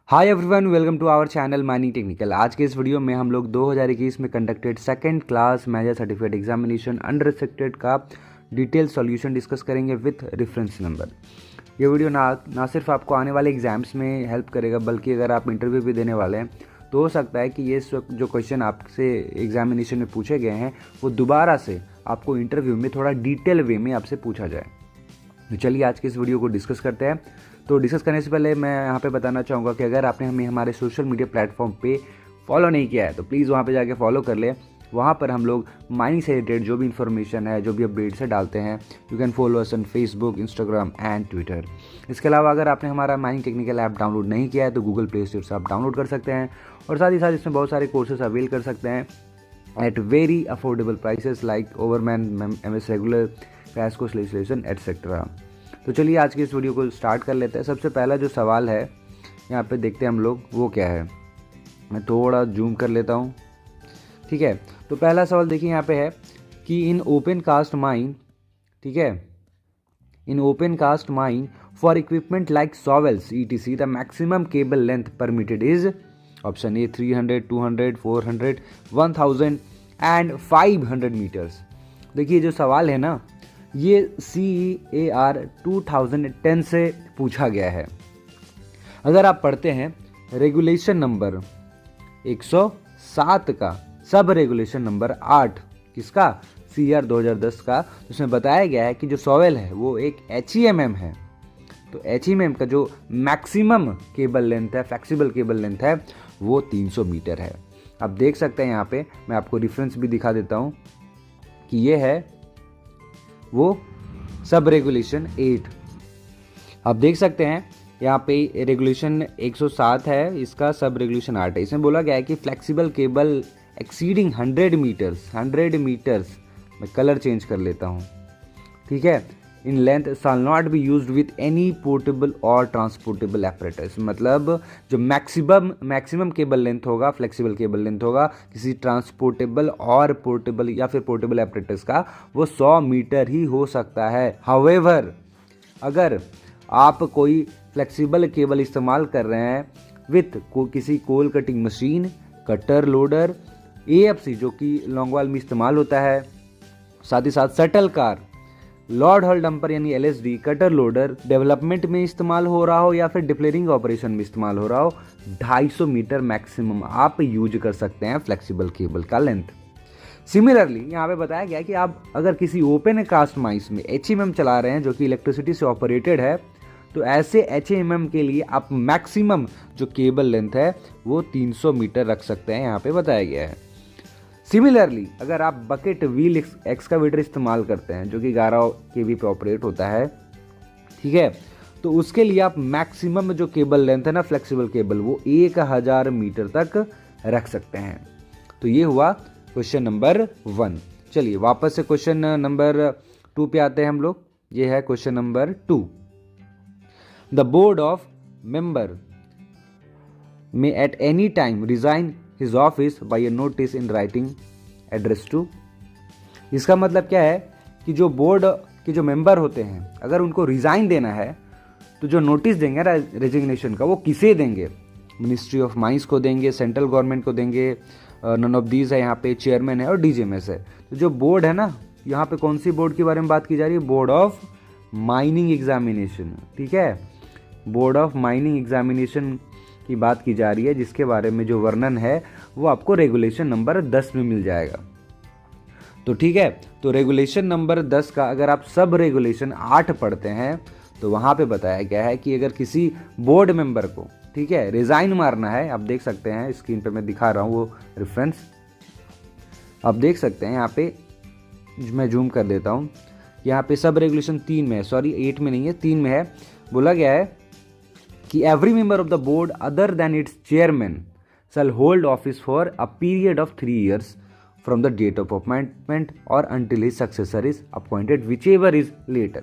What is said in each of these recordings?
Hi everyone, welcome to our channel mining technical. आज के इस वीडियो में हम लोग 2021 में conducted second class major certificate examination unrestricted का डिटेल सॉल्यूशन डिस्कस करेंगे विथ रेफरेंस नंबर। ये वीडियो ना सिर्फ आपको आने वाले एग्जाम्स में हेल्प करेगा, बल्कि अगर आप इंटरव्यू भी देने वाले हैं तो हो सकता है कि ये जो क्वेश्चन आपसे एग्जामिनेशन में पूछे गए हैं वो दोबारा से आपको इंटरव्यू में थोड़ा डिटेल वे में आपसे पूछा जाए। तो चलिए आज के इस वीडियो को डिस्कस करते हैं। तो डिस्कस करने से पहले मैं यहाँ पे बताना चाहूँगा कि अगर आपने हमें हमारे सोशल मीडिया प्लेटफॉर्म पे फॉलो नहीं किया है तो प्लीज़ वहाँ पे जाके फॉलो कर ले। वहाँ पर हम लोग माइनिंग से रिलेटेड जो भी इन्फॉर्मेशन है, जो भी अपडेट्स है डालते हैं। You can follow us on Facebook, Instagram and Twitter. इसके अलावा अगर आपने हमारा माइनिंग टेक्निकल ऐप डाउनलोड नहीं किया है तो गूगल प्ले स्टोर से आप डाउनलोड कर सकते हैं, और साथ ही साथ इसमें बहुत सारे कोर्सेज अवेल कर सकते हैं at very affordable prices like overman, MS regular, crash course legislation etcetera. तो चलिए आज की इस वीडियो को स्टार्ट कर लेते हैं। सबसे पहला जो सवाल है यहाँ पे देखते हैं हम लोग, वो क्या है। मैं थोड़ा जूम कर लेता हूँ, ठीक है। तो पहला सवाल देखिए यहाँ पे है कि इन ओपन कास्ट माइन, ठीक है, in open cast mine for equipment like shovels ETC the maximum cable length permitted is option a 300, 200, 400, 1000 and 500 metres. देखिए जो सवाल है ना, ये CEAR 2010 से पूछा गया है। अगर आप पढ़ते हैं रेगुलेशन नंबर 107 का सब रेगुलेशन नंबर 8 किसका, CEAR 2010 का, उसमें बताया गया है कि जो सॉवेल है वो एक HEMM है। तो HEMM का जो मैक्सिमम केबल लेंथ है, फ्लेक्सिबल केबल लेंथ है, वो 300 मीटर है। आप देख सकते हैं यहाँ पे, मैं आपको रेफरेंस भी दिखा देता हूँ कि ये है वो सब रेगुलेशन 8। आप देख सकते हैं यहाँ पे रेगुलेशन 107 है, इसका सब रेगुलेशन 8 है। इसमें बोला गया है कि फ्लेक्सिबल केबल एक्सीडिंग 100 मीटर्स, मैं कलर चेंज कर लेता हूँ, ठीक है, in length shall not be used with any portable और ट्रांसपोर्टेबल एपरेटस। मतलब जो मैक्सिमम केबल लेंथ होगा, फ्लेक्सिबल केबल लेंथ होगा किसी ट्रांसपोर्टेबल और पोर्टेबल या फिर पोर्टेबल एपरेटस का, वो 100 मीटर ही हो सकता है। हाउएवर अगर आप कोई फ्लेक्सिबल केबल इस्तेमाल कर रहे हैं विथ किसी coal cutting machine, cutter loader, AFC जो कि लॉन्गवाल में इस्तेमाल होता है, साथ ही साथ shuttle car, Lord hall dumper यानी LSD, कटर लोडर डेवलपमेंट में इस्तेमाल हो रहा हो या फिर डिप्लेरिंग ऑपरेशन में इस्तेमाल हो रहा हो, 250 मीटर मैक्सिमम आप यूज कर सकते हैं फ्लेक्सिबल केबल का लेंथ। सिमिलरली यहाँ पे बताया गया कि आप अगर किसी ओपन कास्ट माइंस में HEMM चला रहे हैं जो कि इलेक्ट्रिसिटी से ऑपरेटेड है, तो ऐसे HEMM के लिए आप मैक्सिमम जो केबल लेंथ है वो 300 मीटर रख सकते हैं, यहाँ पे बताया गया है। सिमिलरली अगर आप बकेट व्हील एक्सकावेटर इस्तेमाल करते हैं जो कि 11 kV पे ऑपरेट होता है, ठीक है, तो उसके लिए आप मैक्सिमम जो केबल लेंथ है ना फ्लेक्सिबल केबल, वो 1000 मीटर तक रख सकते हैं। तो ये हुआ क्वेश्चन नंबर 1। चलिए वापस से क्वेश्चन नंबर 2 पे आते हैं हम लोग। ये है question number 2। The board of member में at any time resign his office by a notice in writing addressed to। इसका मतलब क्या है कि जो बोर्ड के जो मेंबर होते हैं अगर उनको रिज़ाइन देना है तो जो नोटिस देंगे रेजिग्नेशन का, वो किसे देंगे, मिनिस्ट्री ऑफ माइंस को देंगे, सेंट्रल गवर्नमेंट को देंगे, नन ऑफ दीज है, यहाँ पे चेयरमैन है और DGMS है। तो जो बोर्ड है ना, यहाँ पे कौन सी बोर्ड के बारे में बात की जा रही है, बोर्ड ऑफ माइनिंग एग्जामिनेशन, ठीक है, बोर्ड ऑफ माइनिंग एग्जामिनेशन की बात की जा रही है, जिसके बारे में जो वर्णन है वो आपको रेगुलेशन नंबर 10 में मिल जाएगा। तो ठीक है, तो रेगुलेशन नंबर 10 का अगर आप सब रेगुलेशन 8 पढ़ते हैं तो वहाँ पे बताया गया है कि अगर किसी बोर्ड मेंबर को, ठीक है, रिज़ाइन मारना है, आप देख सकते हैं स्क्रीन पे मैं दिखा रहा हूँ वो रेफरेंस, आप देख सकते हैं यहाँ पे, मैं जूम कर देता हूँ, यहाँ पे सब रेगुलेशन 3 में है, सॉरी 8 में नहीं है, 3 में है। बोला गया है कि every member of the board other than its chairman shall hold office for a period of 3 years from the date of appointment और until his successor is appointed whichever is later.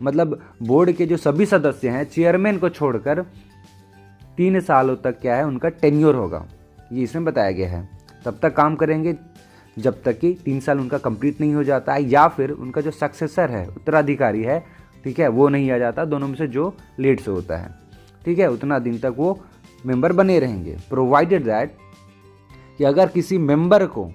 मतलब board के जो सभी सदस्य हैं, chairman को छोड़कर 3 सालों तक क्या है उनका टेन्योर होगा, ये इसमें बताया गया है। तब तक काम करेंगे जब तक कि 3 साल उनका कंप्लीट नहीं हो जाता है, या फिर उनका जो सक्सेसर है, उत्तराधिकारी है, ठीक है, वो नहीं आ जाता, दोनों में से जो लेट से होता है, ठीक है, उतना दिन तक वो मेंबर बने रहेंगे, प्रोवाइडेड दैट कि अगर किसी मेंबर को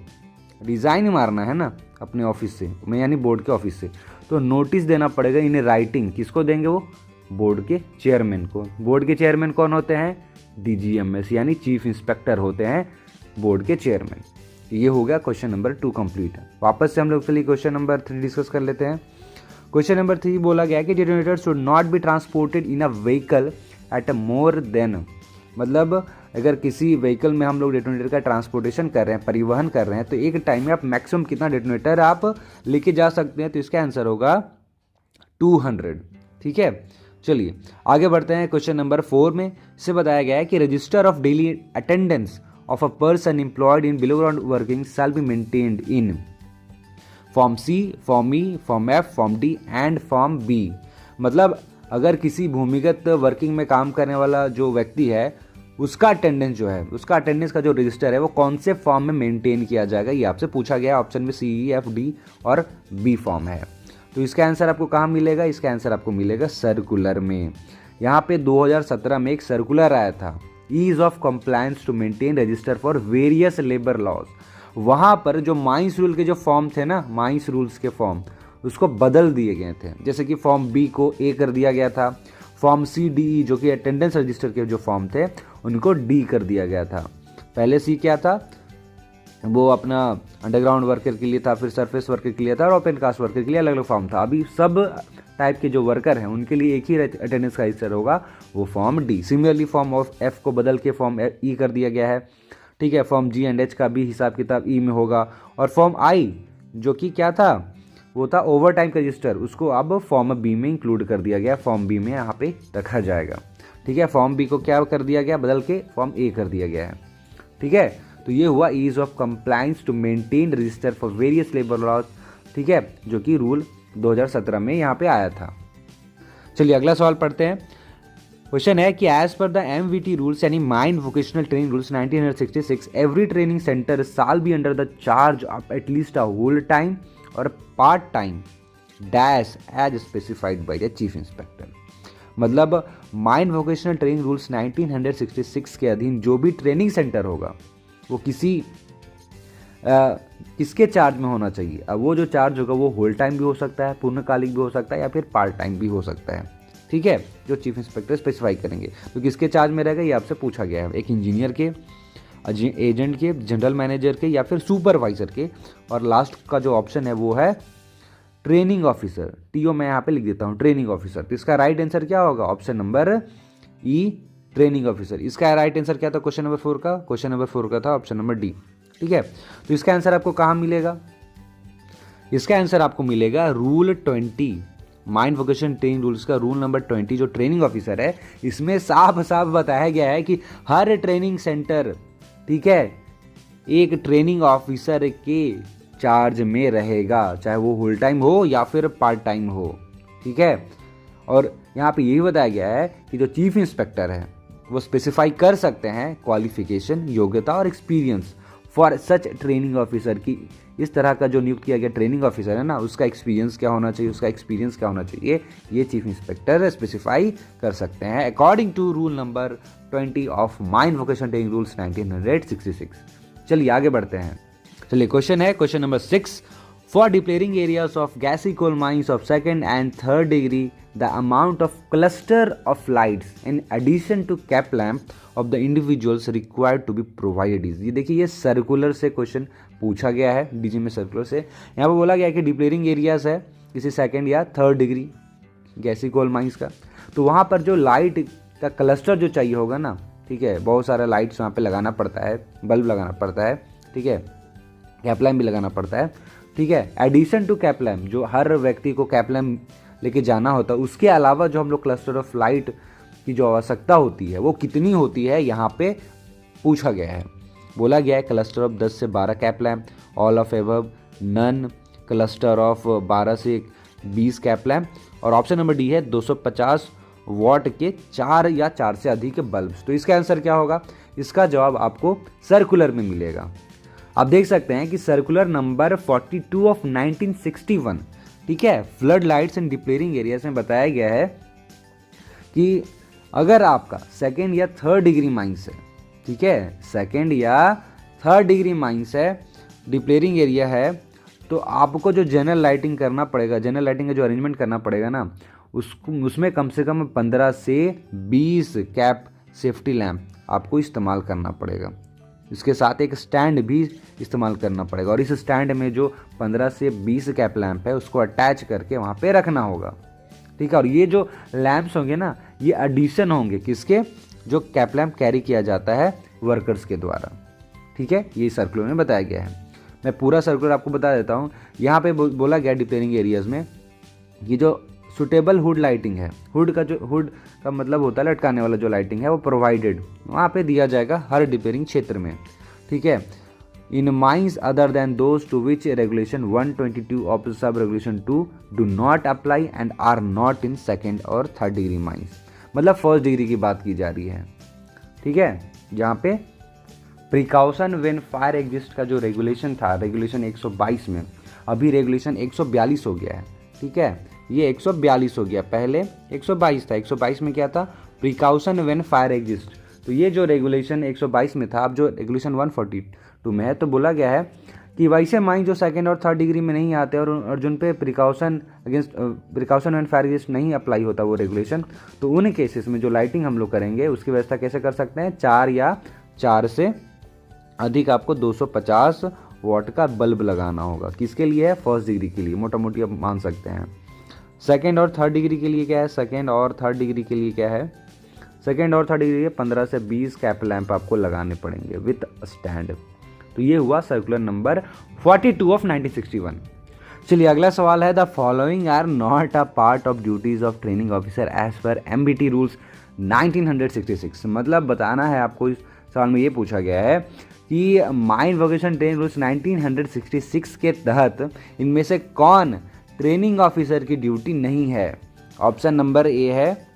रिज़ाइन मारना है ना अपने ऑफिस से, मैं यानी बोर्ड के ऑफिस से, तो नोटिस देना पड़ेगा इन राइटिंग। किसको देंगे? वो बोर्ड के चेयरमैन को। बोर्ड के चेयरमैन कौन होते हैं? DGMS यानी चीफ इंस्पेक्टर होते हैं बोर्ड के चेयरमैन। ये हो गया क्वेश्चन नंबर 2 कंप्लीट। वापस से हम लोग चलिए क्वेश्चन नंबर 3 डिस्कस कर लेते हैं। क्वेश्चन नंबर 3 बोला गया कि detonator should not be transported in a vehicle at a more than, मतलब अगर किसी व्हीकल में हम लोग डेटोनेटर का ट्रांसपोर्टेशन कर रहे हैं, परिवहन कर रहे हैं, तो एक टाइम में आप मैक्सिमम कितना डेटोनेटर आप लेके जा सकते हैं? तो इसका आंसर होगा 200। ठीक है, चलिए आगे बढ़ते हैं। क्वेश्चन नंबर 4 में से बताया गया है कि register of daily attendance of a person employed in below ground working shall be maintained in form C, form E, form F, form D and form B। मतलब अगर किसी भूमिगत वर्किंग में काम करने वाला जो व्यक्ति है, उसका अटेंडेंस जो है, उसका अटेंडेंस का जो रजिस्टर है वो कौन से फॉर्म में मेंटेन किया जाएगा, ये आपसे पूछा गया है। ऑप्शन में C, E, F, D और B फॉर्म है। तो इसका आंसर आपको कहाँ मिलेगा? इसका आंसर आपको मिलेगा सर्कुलर में। यहाँ पे 2017 में एक सर्कुलर आया था, ease of compliance to maintain register for various labour laws. वहाँ पर जो माइंस रूल के जो फॉर्म थे ना, माइंस रूल्स के फॉर्म, उसको बदल दिए गए थे। जैसे कि फॉर्म B को A कर दिया गया था, फॉर्म C, D, E जो कि अटेंडेंस रजिस्टर के जो फॉर्म थे उनको D कर दिया गया था। पहले C क्या था? वो अपना अंडरग्राउंड वर्कर के लिए था, फिर सरफेस वर्कर के लिए था और ओपन कास्ट वर्कर के लिए अलग अलग फॉर्म था। अभी सब टाइप के जो वर्कर हैं उनके लिए एक ही अटेंडेंस का रजिस्टर होगा, वो form D। Similarly form of F को बदल के फॉर्म E कर दिया गया है। ठीक है, फॉर्म G एंड H का भी हिसाब किताब E में होगा। और फॉर्म I जो कि क्या था? वो था ओवर टाइम का रजिस्टर, उसको अब फॉर्म B में इंक्लूड कर दिया गया, फॉर्म B में यहाँ पे रखा जाएगा। ठीक है, फॉर्म B को क्या कर दिया गया? बदल के फॉर्म A कर दिया गया है। ठीक है, तो ये हुआ ease of compliance to maintain register for various labour laws. ठीक है, जो कि रूल 2017 में यहाँ पे आया था। चलिए अगला सवाल पढ़ते हैं। क्वेश्चन है कि as per the MVT rules यानी mines vocational training rules 1966, every training centre shall be under the charge of at least a whole time और part time dash as specified by the chief inspector. मतलब mines vocational training rules 1966 के अधीन जो भी training centre होगा वो किसके charge में होना चाहिए? अब वो जो चार्ज होगा वो होल टाइम भी हो सकता है, पूर्णकालिक भी हो सकता है या फिर पार्ट टाइम भी हो सकता है। ठीक है, जो चीफ इंस्पेक्टर स्पेसिफाई करेंगे। तो किसके चार्ज में रहेगा ये आपसे पूछा गया है, एक इंजीनियर के, एजेंट के, जनरल मैनेजर के या फिर सुपरवाइजर के। और लास्ट का जो ऑप्शन है वो है ट्रेनिंग ऑफिसर। TO मैं यहाँ पे लिख देता हूँ, ट्रेनिंग ऑफिसर। तो इसका राइट आंसर क्या होगा? Option number E, training officer. इसका राइट आंसर क्या था क्वेश्चन नंबर 4 का? क्वेश्चन नंबर 4 का था ऑप्शन नंबर D। ठीक है, तो इसका आंसर आपको कहाँ मिलेगा? इसका आंसर आपको मिलेगा rule 20, mind vocation training rules का रूल नंबर 20 जो ट्रेनिंग ऑफिसर है, इसमें साफ साफ बताया गया है कि हर ट्रेनिंग सेंटर, ठीक है, एक ट्रेनिंग ऑफिसर के चार्ज में रहेगा, चाहे वो होल टाइम हो या फिर पार्ट टाइम हो। ठीक है, और यहाँ पे यही बताया गया है कि जो चीफ इंस्पेक्टर है वो स्पेसिफाई कर सकते हैं क्वालिफिकेशन, योग्यता और experience for such training officer की। इस तरह का जो नियुक्त किया गया ट्रेनिंग ऑफिसर है ना, उसका एक्सपीरियंस क्या होना चाहिए, उसका एक्सपीरियंस क्या होना चाहिए, ये चीफ इंस्पेक्टर स्पेसिफाई कर सकते हैं according to rule number 20 of mines vocational training rules 1966। चलिए आगे बढ़ते हैं। चलिए क्वेश्चन है question number 6, for depillaring areas of gassy coal mines of second and third degree the amount of cluster of lights in addition to cap lamp of the individuals required to be provided is. ये देखिए, ये circular से question पूछा गया है, DG में circular से। यहाँ पर बोला गया कि डिप्लेयरिंग एरियाज है किसी सेकेंड या थर्ड डिग्री गैसी कोल माइंस का, तो वहाँ पर जो लाइट का क्लस्टर जो चाहिए होगा ना, ठीक है, बहुत सारा लाइट्स वहाँ पे लगाना पड़ता है, बल्ब लगाना पड़ता है, ठीक है, कैप लैम्प भी लगाना पड़ता है। ठीक है, एडिशन टू कैप लैम्प, जो हर व्यक्ति को कैप लैम्प लेके जाना होता है, उसके अलावा जो हम लोग क्लस्टर ऑफ लाइट की जो आवश्यकता होती है वो कितनी होती है, यहाँ पे पूछा गया है। बोला गया है क्लस्टर ऑफ 10 से 12 cap lamp, all of above, none, cluster of 12 से 20 कैप लैम्प, और ऑप्शन नंबर D है 250 वॉट के 4 या 4 से अधिक बल्ब्स। तो इसका आंसर क्या होगा? इसका जवाब आपको सर्कुलर में मिलेगा। आप देख सकते हैं कि सर्कुलर नंबर 42 ऑफ 1961, ठीक है, फ्लड लाइट्स एंड डिप्लेयरिंग एरियाज में बताया गया है कि अगर आपका सेकेंड या थर्ड डिग्री माइंस है, ठीक है, सेकेंड या थर्ड डिग्री माइंस है, डिप्लेयरिंग एरिया है, तो आपको जो जनरल लाइटिंग करना पड़ेगा, जनरल लाइटिंग का जो अरेंजमेंट करना पड़ेगा ना, उसमें कम से कम 15 से 20 कैप सेफ्टी लैम्प आपको इस्तेमाल करना पड़ेगा। इसके साथ एक स्टैंड भी इस्तेमाल करना पड़ेगा, और इस स्टैंड में जो 15 से 20 कैप लैम्प है उसको अटैच करके वहाँ पे रखना होगा, ठीक है। और ये जो लैम्प्स होंगे ना, ये एडिशन होंगे किसके, जो कैप लैम्प कैरी किया जाता है वर्कर्स के द्वारा, ठीक है। ये सर्कुलर में बताया गया है। मैं पूरा सर्कुलर आपको बता देता हूँ। यहाँ पे बोला गया डिप्लेयरिंग एरियाज में, ये जो सुटेबल हुड लाइटिंग है, हुड का मतलब होता है लटकाने वाला जो लाइटिंग है, वो प्रोवाइडेड वहाँ पे दिया जाएगा हर डिप्लेयरिंग क्षेत्र में, ठीक है। In mines other than those to which regulation 122 of sub regulation 2 do not apply and are not in second और थर्ड डिग्री माइंस, मतलब फर्स्ट डिग्री की बात की जा रही है, ठीक है। जहाँ पे प्रिकॉशन व्हेन फायर एग्जिस्ट का जो रेगुलेशन था, रेगुलेशन 122 में, अभी रेगुलेशन 142 हो गया है, ठीक है। ये 142 हो गया, पहले 122 था। 122 में क्या था, प्रिकॉशन व्हेन फायर एग्जिस्ट। तो ये जो रेगुलेशन 122 में था, अब जो रेगुलेशन 142 में है, तो बोला गया है कि वैसे माइन जो सेकंड और थर्ड डिग्री में नहीं आते और जिन पे प्रिकॉशन व्हेन फायर एग्जिस्ट नहीं अप्लाई होता वो रेगुलेशन, तो उन केसेस में जो लाइटिंग हम लोग करेंगे उसकी व्यवस्था कैसे कर सकते हैं, 4 या 4 से अधिक आपको 250 वाट का बल्ब लगाना होगा। किसके लिए है, फर्स्ट डिग्री के लिए, मोटा मोटी आप मान सकते हैं। सेकेंड और थर्ड डिग्री के लिए क्या है, सेकेंड और थर्ड डिग्री के लिए क्या है, सेकेंड और थर्ड डिग्री के 15 से 20 कैप लैंप आपको लगाने पड़ेंगे विथ स्टैंड। तो ये हुआ सर्कुलर नंबर 42 ऑफ 1961। चलिए अगला सवाल है, the following are not a part of duties of training officer as per MBT rules 1966। मतलब बताना है आपको, इस सवाल में ये पूछा गया है कि माइन वोकेशन ट्रेनिंग रूल्स 1966 के तहत इनमें से कौन ट्रेनिंग ऑफिसर की ड्यूटी नहीं है। ऑप्शन नंबर ए है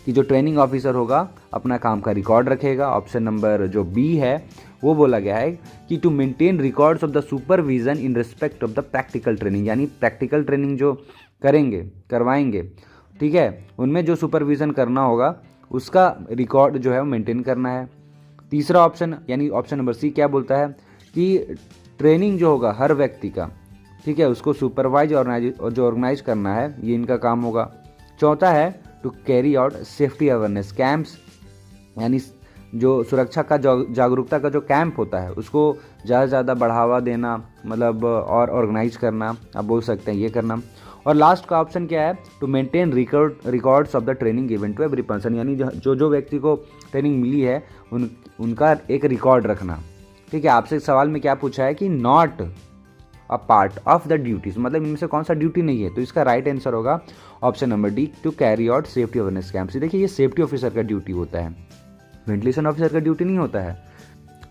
कि जो ट्रेनिंग ऑफिसर होगा अपना काम का रिकॉर्ड रखेगा। ऑप्शन नंबर जो बी है वो बोला गया है कि to maintain records of the supervision in respect of the practical training, यानी प्रैक्टिकल ट्रेनिंग जो करवाएंगे, ठीक है, उनमें जो सुपरविजन करना होगा उसका रिकॉर्ड जो है वो मेंटेन करना है। तीसरा ऑप्शन यानी ऑप्शन नंबर सी क्या बोलता है कि ट्रेनिंग जो होगा हर व्यक्ति का, ठीक है, उसको सुपरवाइज और जो ऑर्गेनाइज करना है ये इनका काम होगा। चौथा है to carry out safety awareness camps, यानी जो सुरक्षा का जागरूकता का जो कैंप होता है उसको ज़्यादा से ज़्यादा बढ़ावा देना, मतलब और ऑर्गेनाइज करना, आप बोल सकते हैं ये करना। और लास्ट का ऑप्शन क्या है, to maintain records of the training given to every person, यानी जो व्यक्ति को ट्रेनिंग मिली है उनका एक रिकॉर्ड रखना, ठीक है। आपसे सवाल में क्या पूछा है कि not a part of the duties, मतलब इनमें से कौन सा ड्यूटी नहीं है, तो इसका राइट आंसर होगा option number D, to carry out safety awareness camps. देखिए ये सेफ्टी ऑफिसर का ड्यूटी होता है, वेंटिलेशन ऑफिसर का ड्यूटी नहीं होता है।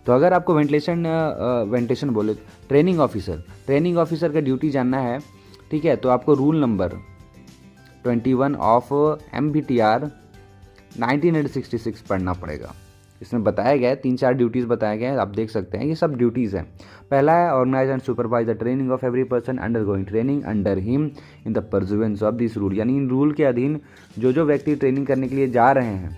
तो अगर आपको वेंटिलेशन बोले ट्रेनिंग ऑफिसर का ड्यूटी जानना है, ठीक है, तो आपको रूल नंबर 21 ऑफ MBTR 1966 पढ़ना पड़ेगा। इसमें बताया गया है 3-4 ड्यूटीज़ बताए गए हैं, आप देख सकते हैं ये सब ड्यूटीज़ हैं। पहला है organise and supervise the training of every person undergoing training under him in the pursuance of this rule, यानी इन रूल के अधीन जो व्यक्ति ट्रेनिंग करने के लिए जा रहे हैं,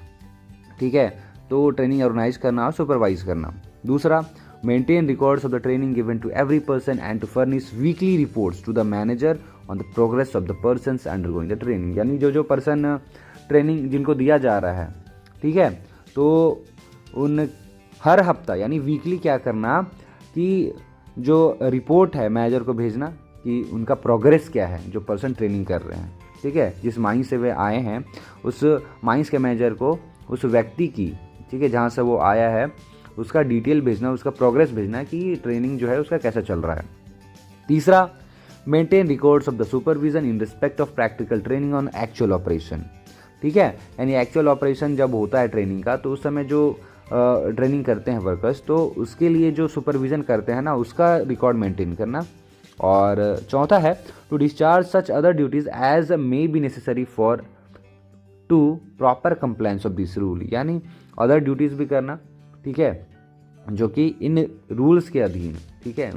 ठीक है, तो ट्रेनिंग ऑर्गेनाइज करना और सुपरवाइज करना। दूसरा, maintain records of the training given to every person and to furnish weekly reports to the manager on the progress of the persons undergoing the training, यानी जो पर्सन ट्रेनिंग जिनको दिया जा रहा है, ठीक है, तो उन हर हफ्ता यानी वीकली क्या करना कि जो रिपोर्ट है मैनेजर को भेजना कि उनका प्रोग्रेस क्या है, जो पर्सन ट्रेनिंग कर रहे हैं, ठीक है, जिस माइंस से वे आए हैं उस माइंस के मैनेजर को उस व्यक्ति की, ठीक है, जहाँ से वो आया है उसका डिटेल भेजना, उसका प्रोग्रेस भेजना कि ट्रेनिंग जो है उसका कैसा चल रहा है। तीसरा, maintain records of the supervision in respect of practical training on actual operation, ठीक है, यानी एक्चुअल ऑपरेशन जब होता है ट्रेनिंग का तो उस समय जो ट्रेनिंग करते हैं वर्कर्स, तो उसके लिए जो सुपरविजन करते हैं ना उसका रिकॉर्ड मेंटेन करना। और चौथा है to discharge such other duties as may be necessary for to proper compliance of this rule, यानी अदर ड्यूटीज भी करना, ठीक है, जो कि इन रूल्स के अधीन, ठीक है,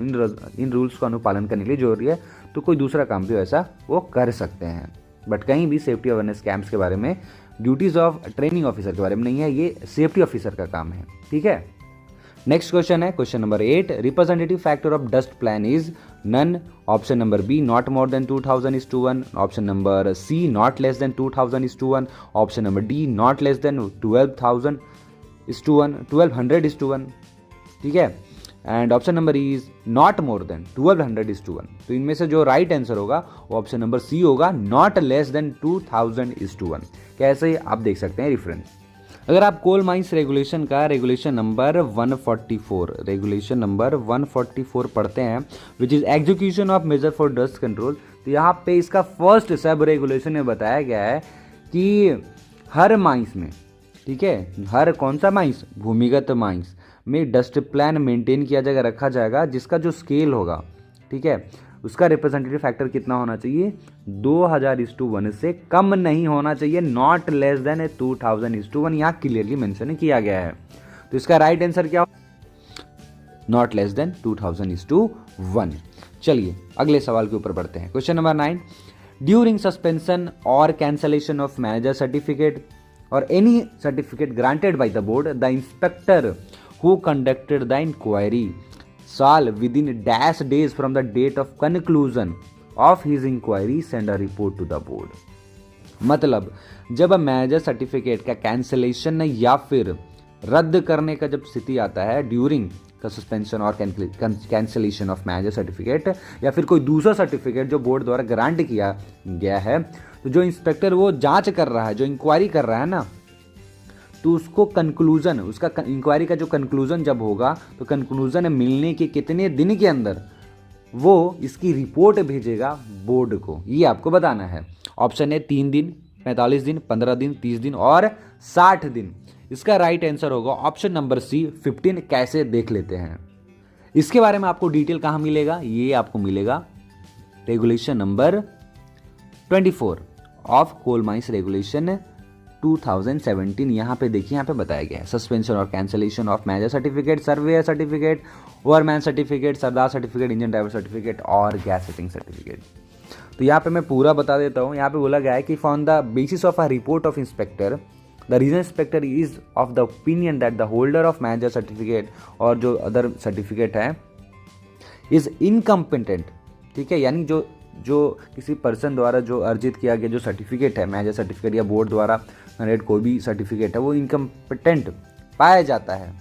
इन रूल्स का अनुपालन करने के लिए जरूरी है, तो कोई दूसरा काम भी ऐसा वो कर सकते हैं। बट कहीं भी सेफ्टी अवेयरनेस कैंप्स के बारे में ड्यूटीज ऑफ ट्रेनिंग ऑफिसर के बारे में नहीं है, ये सेफ्टी ऑफिसर का काम है। ठीक है, नेक्स्ट क्वेश्चन है question number 8, representative factor of dust plan is none. Option number B not more than 2000:1, option number C not less than 2000:1, option number D not less than 1200:1। ठीक है, and option number is not more than 1200:1। तो इनमें से जो right answer होगा वो option number सी होगा, not less than 2000:1। कैसे आप देख सकते हैं रेफरेंस। अगर आप कोल माइंस रेगुलेशन का रेगुलेशन नंबर 144 पढ़ते हैं, which is execution of measure for dust control, तो यहाँ पे इसका फर्स्ट सब रेगुलेशन में बताया गया है कि हर माइंस में, ठीक है, हर कौन सा माइंस, भूमिगत माइंस में डस्ट प्लान मेंटेन किया जाएगा, रखा जाएगा, जिसका जो स्केल होगा, ठीक है, उसका रिप्रेजेंटेटिव फैक्टर कितना होना चाहिए, 2000:1 से कम नहीं होना चाहिए, नॉट लेस देन 2000:1। यहाँ क्लियरली मेंशन किया गया है। तो इसका राइट आंसर क्या हो, नॉट लेस देन 2000:1। चलिए अगले सवाल के ऊपर बढ़ते हैं। क्वेश्चन नंबर 9, ड्यूरिंग सस्पेंशन और कैंसलेशन ऑफ मैनेजर सर्टिफिकेट और any certificate granted by the board, the inspector who conducted the inquiry shall within dash days from the date of conclusion of his inquiry send a report to the board। मतलब जब manager certificate का cancellation या फिर रद्द करने का जब स्थिति आता है, ड्यूरिंग का सस्पेंशन और कैंसलेशन ऑफ मैनेजर सर्टिफिकेट या फिर कोई दूसरा सर्टिफिकेट जो बोर्ड द्वारा ग्रांट किया गया है, तो जो इंस्पेक्टर वो जांच कर रहा है, जो इंक्वायरी कर रहा है ना, तो उसको कंक्लूजन, उसका इंक्वायरी का जो कंक्लूजन जब होगा, तो कंक्लूजन मिलने के कितने दिन के अंदर वो इसकी रिपोर्ट भेजेगा बोर्ड को, ये आपको बताना है। ऑप्शन है 3 दिन, 45 दिन, 15 दिन, 30 दिन और 60 दिन। इसका राइट आंसर होगा ऑप्शन नंबर सी 15। कैसे देख लेते हैं, इसके बारे में आपको डिटेल कहाँ मिलेगा, ये आपको मिलेगा regulation number 24 of coal mines regulation 2017। यहाँ पे देखिए, यहाँ पे बताया गया है सस्पेंशन और cancellation of manager certificate, surveyor certificate, ओवरमैन certificate, Sardar certificate, engine driver certificate और गैस सेटिंग सर्टिफिकेट। तो यहाँ पे मैं पूरा बता देता हूँ। यहाँ पे बोला गया है कि on the basis of a report of inspector, the regional inspector is of the opinion that the holder of manager certificate और जो अदर सर्टिफिकेट है इज इनकम्पिटेंट। ठीक है, यानी जो किसी पर्सन द्वारा जो अर्जित किया गया जो सर्टिफिकेट है, मैनेजर सर्टिफिकेट या बोर्ड द्वारा जनरेट कोई भी सर्टिफिकेट है, वो इनकम्पिटेंट पाया जाता है।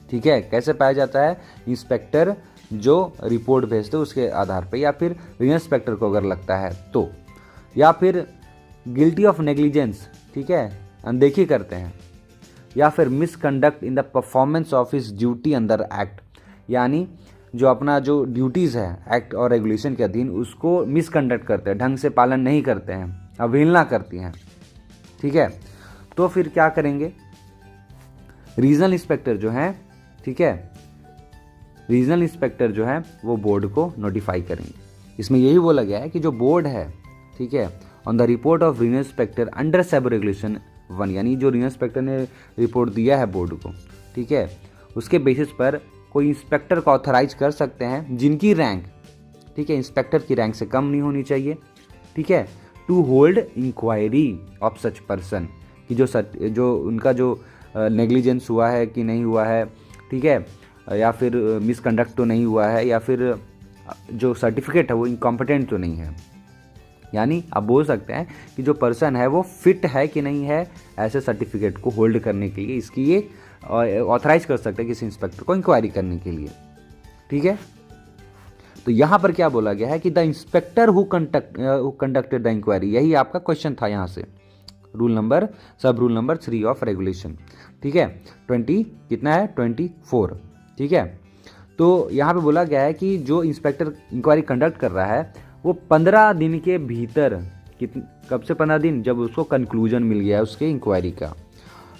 ठीक है, कैसे पाया जाता है, इंस्पेक्टर जो रिपोर्ट भेजते हैं उसके आधार पे, या फिर रीजनल इंस्पेक्टर को अगर लगता है तो, या फिर गिल्टी ऑफ नेग्लिजेंस, ठीक है, अनदेखी करते हैं, या फिर misconduct in the performance of his duty under act, यानी जो अपना जो ड्यूटीज़ है एक्ट और रेगुलेशन के अधीन उसको मिसकंडक्ट करते हैं, ढंग से पालन नहीं करते हैं, अवहेलना करती हैं। ठीक है, तो फिर क्या करेंगे, रीजनल इंस्पेक्टर जो हैं, ठीक है, रीजनल इंस्पेक्टर जो है वो बोर्ड को नोटिफाई करेंगे। इसमें यही बोला गया है कि जो बोर्ड है, ठीक है, on the report of regional inspector under sub regulation 1, यानी जो रीजनल इंस्पेक्टर ने रिपोर्ट दिया है बोर्ड को, ठीक है, उसके बेसिस पर कोई इंस्पेक्टर को ऑथराइज कर सकते हैं जिनकी रैंक, ठीक है, इंस्पेक्टर की रैंक से कम नहीं होनी चाहिए, ठीक है, to hold inquiry of such person, कि जो उनका जो नेग्लिजेंस हुआ है कि नहीं हुआ है, ठीक है, या फिर मिसकंडक्ट तो नहीं हुआ है, या फिर जो सर्टिफिकेट है वो इनकॉम्पिटेंट तो नहीं है। यानी आप बोल सकते हैं कि जो पर्सन है वो फिट है कि नहीं है ऐसे सर्टिफिकेट को होल्ड करने के लिए, इसकी ये ऑथराइज कर सकते हैं किसी इंस्पेक्टर को इंक्वायरी करने के लिए। ठीक है, तो यहाँ पर क्या बोला गया है कि the inspector who conducted the inquiry, यही आपका क्वेश्चन था यहाँ से, सब रूल नंबर 3 ऑफ रेगुलेशन। ठीक है, 24। ठीक है, तो यहाँ पे बोला गया है कि जो इंस्पेक्टर इंक्वायरी कंडक्ट कर रहा है वो 15 दिन के भीतर, कब से 15 दिन, जब उसको कंक्लूजन मिल गया है उसके इंक्वायरी का,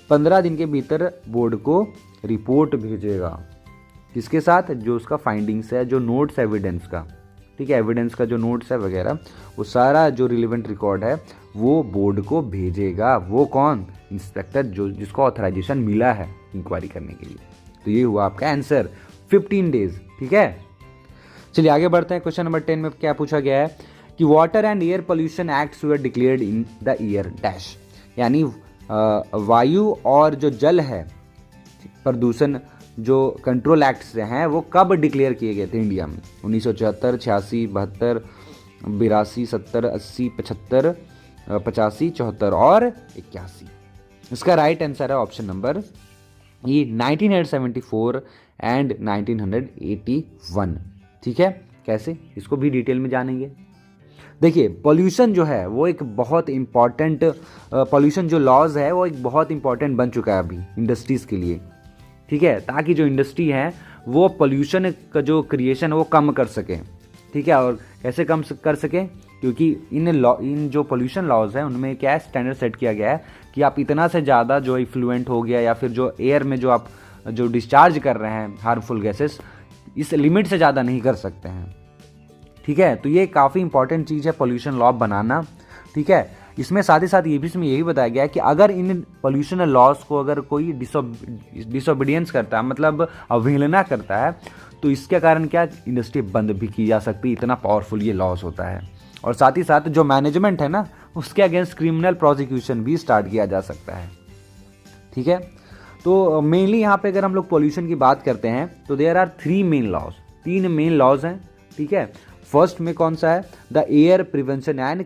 15 दिन के भीतर बोर्ड को रिपोर्ट भेजेगा। किसके साथ, जो उसका फाइंडिंग्स है, जो नोट्स एविडेंस का, ठीक है, एविडेंस का जो नोट्स है वगैरह, वो सारा जो रिलेवेंट रिकॉर्ड है वो बोर्ड को भेजेगा। वो कौन, इंस्पेक्टर जिसको ऑथराइजेशन मिला है इंक्वायरी करने के लिए। तो ये हुआ आपका आंसर, 15 डेज। ठीक है, चलिए आगे बढ़ते हैं। क्वेश्चन नंबर 10 में क्या पूछा गया है कि water and air pollution acts were declared in the year dash, यानी वायु और जो जल है प्रदूषण जो कंट्रोल एक्ट से हैं वो कब डिक्लेयर किए गए थे इंडिया में? 1974, 86, 72, 82, 70, 80, 75, 85, 74 और 81। इसका राइट आंसर है ऑप्शन नंबर ई 1974 एंड 1981। ठीक है, कैसे, इसको भी डिटेल में जानेंगे। देखिए पॉल्यूशन जो है वो एक बहुत इम्पॉर्टेंट पॉल्यूशन जो लॉज है वो एक बहुत इम्पॉर्टेंट बन चुका है अभी इंडस्ट्रीज़ के लिए। ठीक है, ताकि जो इंडस्ट्री है वो पॉल्यूशन का जो क्रिएशन है वो कम कर सके। ठीक है, और कैसे कम कर सके? क्योंकि इन जो पोल्यूशन लॉज हैं उनमें क्या है, स्टैंडर्ड सेट किया गया है कि आप इतना से ज़्यादा जो इफ्लुएंट हो गया या फिर जो एयर में जो आप जो डिस्चार्ज कर रहे हैं हार्मफुल गैसेस, इस लिमिट से ज़्यादा नहीं कर सकते हैं। ठीक है, तो ये काफ़ी इंपॉर्टेंट चीज़ है पोल्यूशन लॉ बनाना। ठीक है, इसमें साथ ही साथ ये भी इसमें यही बताया गया है कि अगर इन पोल्यूशन लॉज को अगर कोई डिसोबीडियंस करता है, मतलब अवहेलना करता है, तो इसके कारण क्या इंडस्ट्री बंद भी की जा सकती है। इतना पावरफुल ये लॉज होता है। और साथ ही साथ जो मैनेजमेंट है ना, उसके अगेंस्ट क्रिमिनल प्रोसिक्यूशन भी स्टार्ट किया जा सकता है। ठीक है, तो मेनली यहाँ पे अगर हम लोग पोल्यूशन की बात करते हैं तो there are 3 main laws, 3 main laws हैं। ठीक है, फर्स्ट में कौन सा है? The air prevention and